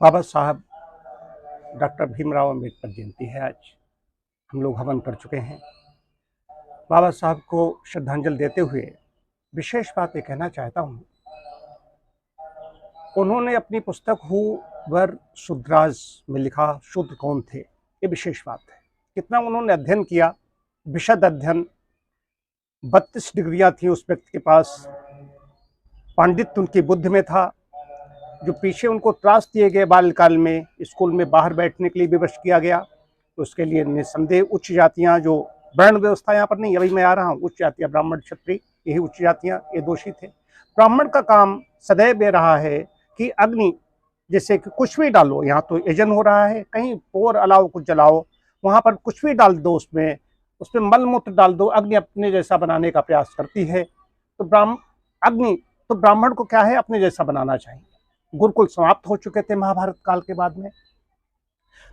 बाबा साहब डॉक्टर भीमराव अम्बेडकर जयंती है आज। हम लोग हवन कर चुके हैं। बाबा साहब को श्रद्धांजलि देते हुए विशेष बात ये कहना चाहता हूँ, उन्होंने अपनी पुस्तक हु वर शूद्राज में लिखा शूद्र कौन थे, ये विशेष बात है। कितना उन्होंने अध्ययन किया, विशद अध्ययन, 32 डिग्रियां थी उस व्यक्ति के पास, पांडित्य उनकी बुद्धि में था। जो पीछे उनको त्रास दिए गए बाल्यकाल में, स्कूल में बाहर बैठने के लिए विवश किया गया, तो उसके लिए निस्संदेह उच्च जातियां, जो वर्ण व्यवस्था यहाँ पर नहीं, अभी मैं आ रहा हूँ, उच्च जातियां ब्राह्मण क्षत्रिय, यही उच्च जातियां, ये दोषी थे। ब्राह्मण का काम सदैव ये रहा है कि अग्नि, जैसे कि कुछ भी डालो, यहाँ तो यजन हो रहा है, कहीं पोर अलाव कुछ जलाओ, वहां पर कुछ भी डाल दो, उसमें मल मूत्र डाल दो, अग्नि अपने जैसा बनाने का प्रयास करती है। तो अग्नि तो ब्राह्मण को क्या है, अपने जैसा बनाना चाहिए। गुरुकुल समाप्त हो चुके थे महाभारत काल के बाद में।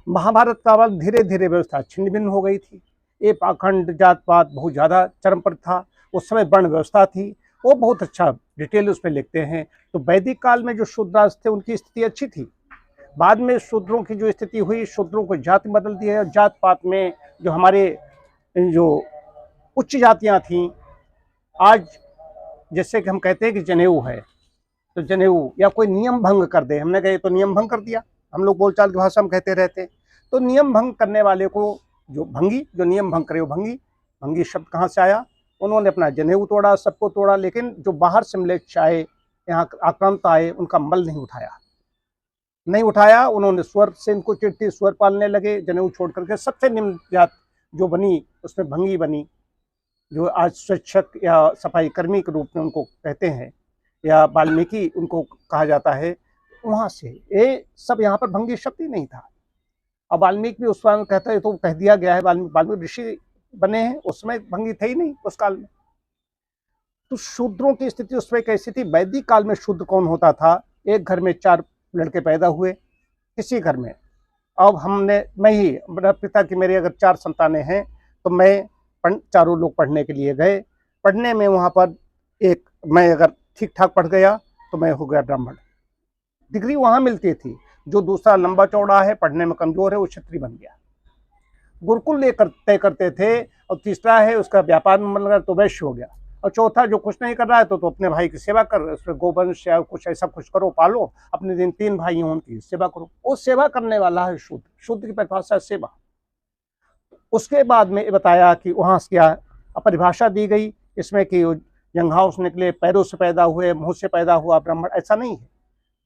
महाभारत का बाद धीरे धीरे व्यवस्था छिन्न भिन्न हो गई थी। ये पाखंड, जात पात बहुत ज़्यादा चरम पर था। उस समय वर्ण व्यवस्था थी, वो बहुत अच्छा डिटेल उसमें लिखते हैं। तो वैदिक काल में जो शूद्रास थे उनकी स्थिति अच्छी थी। बाद में शूद्रों की जो स्थिति हुई, शूद्रों को जाति बदल दी है। जात पात में जो हमारे जो उच्च जातियाँ थीं, आज जैसे कि हम कहते हैं कि जनेऊ है, तो जनेऊ या कोई नियम भंग कर दे, हमने कहा तो नियम भंग कर दिया, हम लोग बोलचाल की भाषा में कहते रहते हैं। तो नियम भंग करने वाले को जो नियम भंग करे वो भंगी। भंगी शब्द कहाँ से आया? उन्होंने अपना जनेऊ तोड़ा, सबको तोड़ा, लेकिन जो बाहर से म्लेच्छ आए, यहाँ आक्रांत आए, उनका मल नहीं उठाया। उन्होंने स्वर से इनको चिढ़ती, स्वर पालने लगे, जनेऊ छोड़ करके सबसे निम्न जात जो बनी उसमें भंगी बनी, जो आज स्वच्छक या सफाई कर्मी के रूप में उनको कहते हैं, या वाल्मीकि उनको कहा जाता है। वहां से ये सब यहाँ पर भंगी शब्द ही नहीं था। अब वाल्मीकि भी उस काल में कहता है, तो कह दिया गया है, वाल्मीकि ऋषि बने हैं, उसमें भंगी थे ही नहीं उस काल में। तो शूद्रों की स्थिति उसमें कैसी थी? वैदिक काल में शूद्र कौन होता था? एक घर में 4 लड़के पैदा हुए, किसी घर में, अब मैं ही, मेरा पिता की, मेरे अगर 4 संतानें हैं, तो मैं चारों लोग पढ़ने के लिए गए। पढ़ने में वहाँ पर मैं अगर ठीक ठाक पढ़ गया तो मैं हो गया ब्राह्मण। डिग्री वहाँ मिलती थी। जो दूसरा लंबा चौड़ा है, पढ़ने में कमजोर है, वो क्षत्रिय बन गया। गुरुकुल लेकर तय करते थे। और तीसरा है, उसका व्यापार में मन लगा तो वैश्य हो गया। और चौथा, जो कुछ नहीं कर रहा है तो अपने भाई की सेवा कर, उसमें गोवंश या कुछ ऐसा कुछ करो, पालो अपने दिन। 3 भाई हैं, उनकी सेवा करो। वो सेवा करने वाला है शूद्र। शूद्र की परिभाषा सेवा। उसके बाद में बताया कि वहाँ से क्या परिभाषा दी गई इसमें कि जंघाओं से निकले, पैरों से पैदा हुए, मुंह से पैदा हुआ ब्राह्मण, ऐसा नहीं है।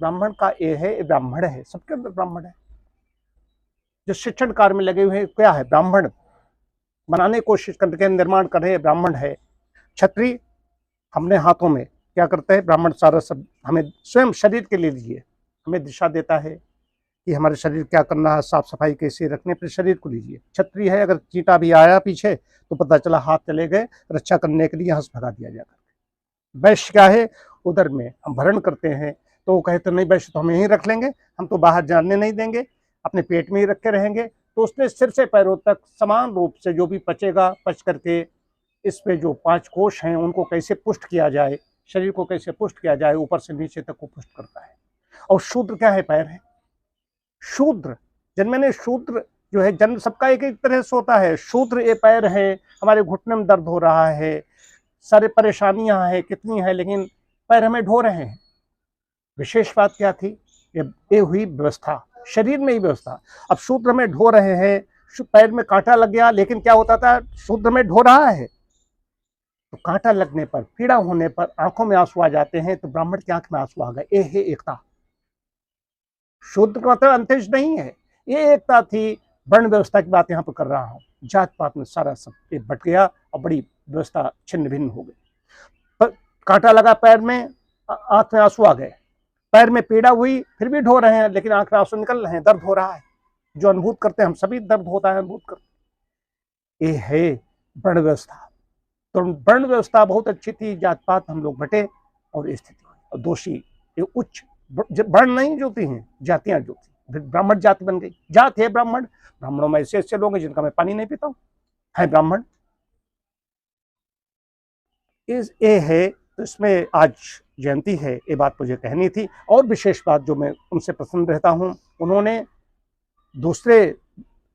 ब्राह्मण का ये है, ब्राह्मण है, सबके अंदर ब्राह्मण है। जो शिक्षण कार्य में लगे हुए हैं, क्या है? ब्राह्मण बनाने की कोशिश करके निर्माण कर रहे हैं, ब्राह्मण है। क्षत्रिय हमने हाथों में क्या करते हैं? ब्राह्मण सारा सब हमें स्वयं शरीर के लिए लीजिए, हमें दिशा देता है कि हमारे शरीर क्या करना है, साफ सफाई कैसे रखने, अपने शरीर को लीजिए। क्षत्रिय है, अगर चींटा भी आया पीछे तो पता चला हाथ चले गए, रक्षा करने के लिए हंस भगा दिया जाकर। वैश्य क्या है? उधर में हम भरण करते हैं, तो वो कहते नहीं, वैश्य तो हम यहीं रख लेंगे, हम तो बाहर जाने नहीं देंगे, अपने पेट में ही रखे रहेंगे। तो उसने सिर से पैरों तक समान रूप से जो भी पचेगा, पच करके इस पे जो 5 कोष हैं उनको कैसे पुष्ट किया जाए, शरीर को कैसे पुष्ट किया जाए, ऊपर से नीचे तक को पुष्ट करता है। और शूद्र क्या है? पैर है। शूद्र जन्मने शूद्र जो है, जन्म सबका एक एक तरह से होता है। शूद्र ये पैर है, हमारे घुटने में दर्द हो रहा है, सारे परेशानियां हैं, कितनी है, लेकिन पैर हमें ढो रहे हैं। विशेष बात क्या थी? ये हुई व्यवस्था, शरीर में ही व्यवस्था। अब शूद्र में ढो रहे हैं, पैर में कांटा लग गया, लेकिन क्या होता था? शूद्र में ढो रहा है, तो कांटा लगने पर, पीड़ा होने पर आंखों में आंसू आ जाते हैं, तो ब्राह्मण की आंख में आंसू आ गए। ये है एकता। शूद्र का मतलब अंत्यज नहीं है, ये एकता थी। वर्ण व्यवस्था की बात यहाँ पर कर रहा हूँ। जात पात में सारा सब बट गया और बड़ी व्यवस्था छिन्न भिन्न हो गई। कांटा लगा पैर में, आंख में आंसू आ गए, पैर में पीड़ा हुई, फिर भी ढो रहे हैं, लेकिन आंख में आंसू निकल रहे हैं, दर्द हो रहा है। जो अनुभूत करते हैं, हम सभी दर्द होता है, अनुभूत करते। ये है वर्ण व्यवस्था। तो वर्ण व्यवस्था बहुत अच्छी थी। जात पात हम लोग बटे और स्थिति और दोषी, ये उच्च वर्ण नहीं जो थी हैं, जातियां जो थी, फिर ब्राह्मण जाति बन गई। जात है ब्राह्मण, ब्राह्मणों में ऐसे ऐसे लोग हैं जिनका मैं पानी नहीं पीता हूँ, है ब्राह्मण। ये है तो इसमें आज जयंती है, ये बात मुझे कहनी थी। और विशेष बात जो मैं उनसे प्रसन्न रहता हूँ, उन्होंने दूसरे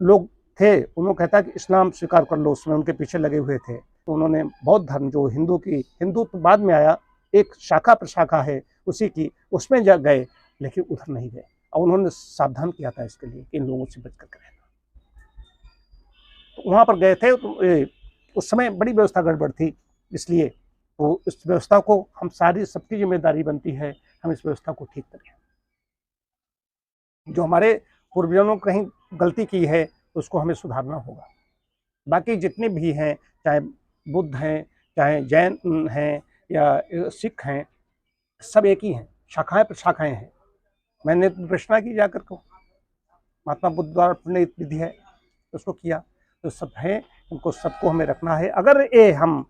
लोग थे, उन्होंने कहता कि इस्लाम स्वीकार कर लो, उसमें उनके पीछे लगे हुए थे, तो उन्होंने बौद्ध धर्म जो हिंदू तो बाद में आया, एक शाखा प्रशाखा है उसी की, उसमें जा गए, लेकिन उधर नहीं गए। और उन्होंने सावधान किया था इसके लिए कि इन लोगों से बच कर रहना। तो वहाँ पर गए थे, तो उस समय बड़ी व्यवस्था गड़बड़ थी, इसलिए तो इस व्यवस्था को हम सबकी जिम्मेदारी बनती है, हम इस व्यवस्था को ठीक करें। जो हमारे पूर्वजों ने कहीं गलती की है उसको हमें सुधारना होगा। बाकी जितने भी हैं, चाहे बुद्ध हैं, चाहे जैन हैं या सिख हैं, सब एक ही हैं, शाखाएं प्रशाखाएं हैं। मैंने प्रश्न की जाकर को महात्मा बुद्ध द्वारा प्रणीत विधि है, उसको किया, तो सब हैं, उनको सबको हमें रखना है। अगर ये हम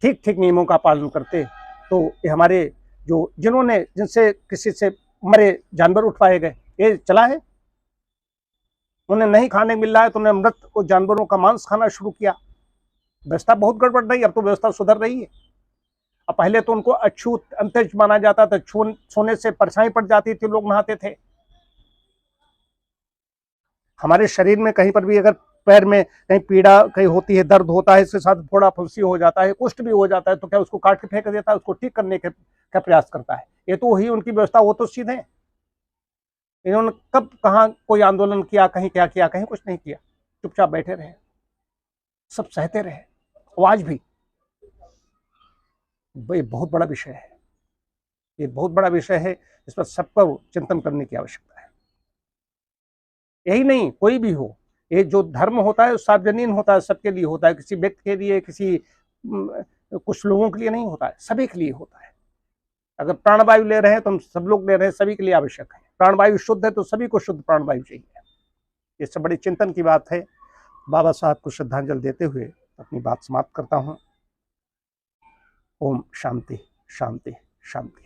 ठीक ठीक नियमों का पालन करते तो ये हमारे जो जिनसे किसी से मरे जानवर उठवाए गए, ये चला है। उन्हें नहीं खाने मिल रहा है तो उन्हें मृत को जानवरों का मांस खाना शुरू किया। व्यवस्था बहुत गड़बड़ रही, अब तो व्यवस्था सुधर रही है। अब पहले तो उनको अछूत अंतरिक्ष माना जाता था, छूने से परछाई पड़ जाती थी, लोग नहाते थे। हमारे शरीर में कहीं पर भी अगर पैर में कहीं पीड़ा कहीं होती है, दर्द होता है, इसके साथ फोड़ा फुंसी हो जाता है, कुष्ठ भी हो जाता है, तो क्या उसको काट के फेंक देता है? उसको ठीक करने का प्रयास करता है। ये तो वही उनकी व्यवस्था, वो तो सीधे। इन्होंने कब कहाँ कोई आंदोलन किया, कहीं क्या किया? कहीं कुछ नहीं किया, चुपचाप बैठे रहे, सब सहते रहे। आज भी ये बहुत बड़ा विषय है, ये बहुत बड़ा विषय है, इस पर सबको चिंतन करने की आवश्यकता है। यही नहीं, कोई भी हो, ये जो धर्म होता है सार्वजनीन होता है, सबके लिए होता है, किसी व्यक्ति के लिए, कुछ लोगों के लिए नहीं होता है, सभी के लिए होता है। अगर प्राणवायु ले रहे हैं तो हम सब लोग ले रहे हैं, सभी के लिए आवश्यक है। प्राणवायु शुद्ध है तो सभी को शुद्ध प्राणवायु चाहिए। ये सब बड़ी चिंतन की बात है। बाबा साहब को श्रद्धांजलि देते हुए अपनी बात समाप्त करता हूँ। ओम शांति शांति शांति।